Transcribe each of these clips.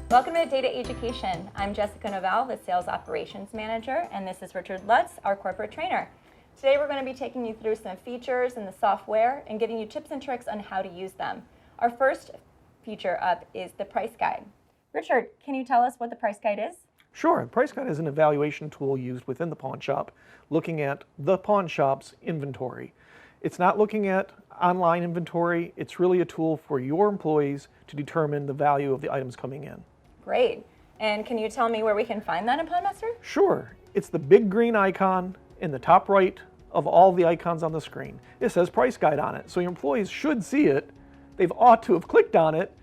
Welcome to Data AgeUcation. I'm Jessica Novell, the Sales Operations Manager, and this is Richard Lutz, our Corporate Trainer. Today we're going to be taking you through some features in the software and giving you tips and tricks on how to use them. Our first feature up is the Price Guide. Richard, can you tell us what the Price Guide is? Sure. The Price Guide is an evaluation tool used within the pawn shop, looking at the pawn shop's inventory. It's not looking at online inventory. It's really a tool for your employees to determine the value of the items coming in. Great. And can you tell me where we can find that in PawnMaster? Sure. It's the big green icon in the top right of all the icons on the screen. It says Price Guide on it, so your employees should see it. They've ought to have clicked on it.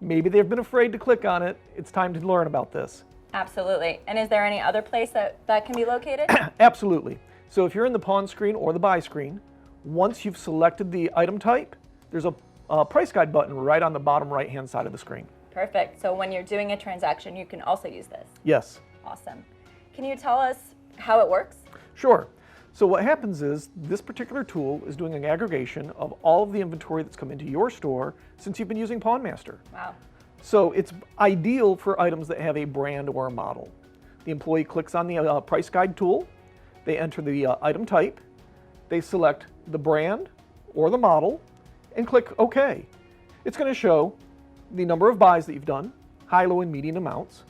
Maybe they've been afraid to click on it. It's time to learn about this. Absolutely. And is there any other place that can be located? Absolutely. So if you're in the pawn screen or the buy screen, once you've selected the item type, there's a Price Guide button right on the bottom right-hand side of the screen. Perfect. So when you're doing a transaction, you can also use this. Yes. Awesome. Can you tell us how it works? Sure. So what happens is this particular tool is doing an aggregation of all of the inventory that's come into your store since you've been using PawnMaster. Wow. So it's ideal for items that have a brand or a model. The employee clicks on the Price Guide tool, they enter the item type, they select the brand or the model, and click OK. It's going to show the number of buys that you've done, high, low, and median amounts,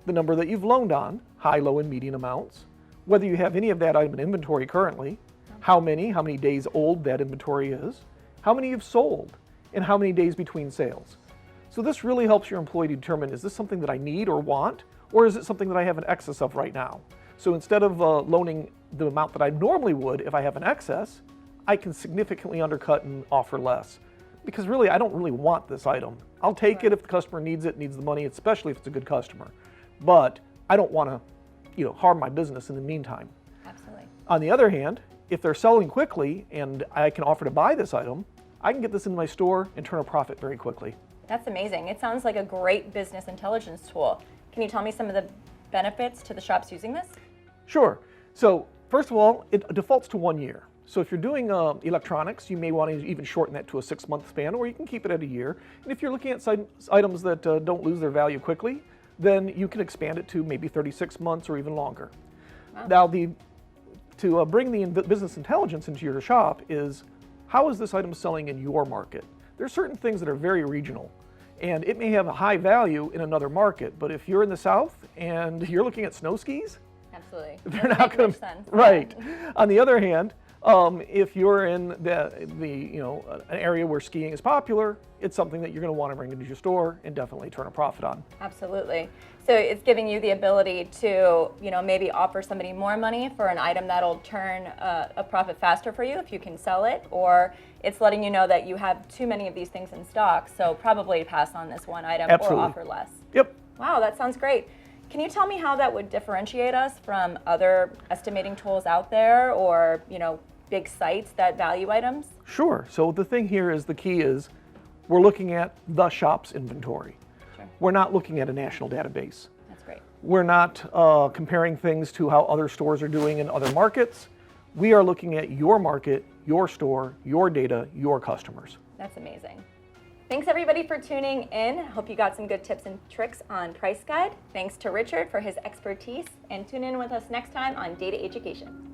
the number that you've loaned on, high, low, and median amounts, whether you have any of that item in inventory currently, how many days old that inventory is, how many you've sold, and how many days between sales. So this really helps your employee determine, is this something that I need or want, or is it something that I have an excess of right now? So instead of loaning the amount that I normally would if I have an excess, I can significantly undercut and offer less. Because really, I don't really want this item. I'll take it if the customer needs it, needs the money, especially if it's a good customer. But I don't want to, harm my business in the meantime. Absolutely. On the other hand, if they're selling quickly and I can offer to buy this item, I can get this into my store and turn a profit very quickly. That's amazing. It sounds like a great business intelligence tool. Can you tell me some of the benefits to the shops using this? Sure. So first of all, it defaults to 1 year. So if you're doing electronics, you may want to even shorten that to a 6-month span, or you can keep it at a year. And if you're looking at items that don't lose their value quickly, then you can expand it to maybe 36 months or even longer. Wow. Now, to bring the business intelligence into your shop is, how is this item selling in your market? There are certain things that are very regional, and it may have a high value in another market, but if you're in the South and you're looking at snow skis, absolutely, they're not going to. Right. On the other hand, if you're in an area where skiing is popular, it's something that you're going to want to bring into your store and definitely turn a profit on. Absolutely. So it's giving you the ability to, maybe offer somebody more money for an item that'll turn a profit faster for you if you can sell it, or it's letting you know that you have too many of these things in stock, so probably pass on this one item. Absolutely. Or offer less. Yep. Wow, that sounds great. Can you tell me how that would differentiate us from other estimating tools out there, or big sites that value items? Sure. So the thing here is, the key is, we're looking at the shop's inventory. Sure. We're not looking at a national database. That's great. We're not comparing things to how other stores are doing in other markets. We are looking at your market, your store, your data, your customers. That's amazing. Thanks everybody for tuning in. Hope you got some good tips and tricks on Price Guide. Thanks to Richard for his expertise, and tune in with us next time on Data AgeUcation.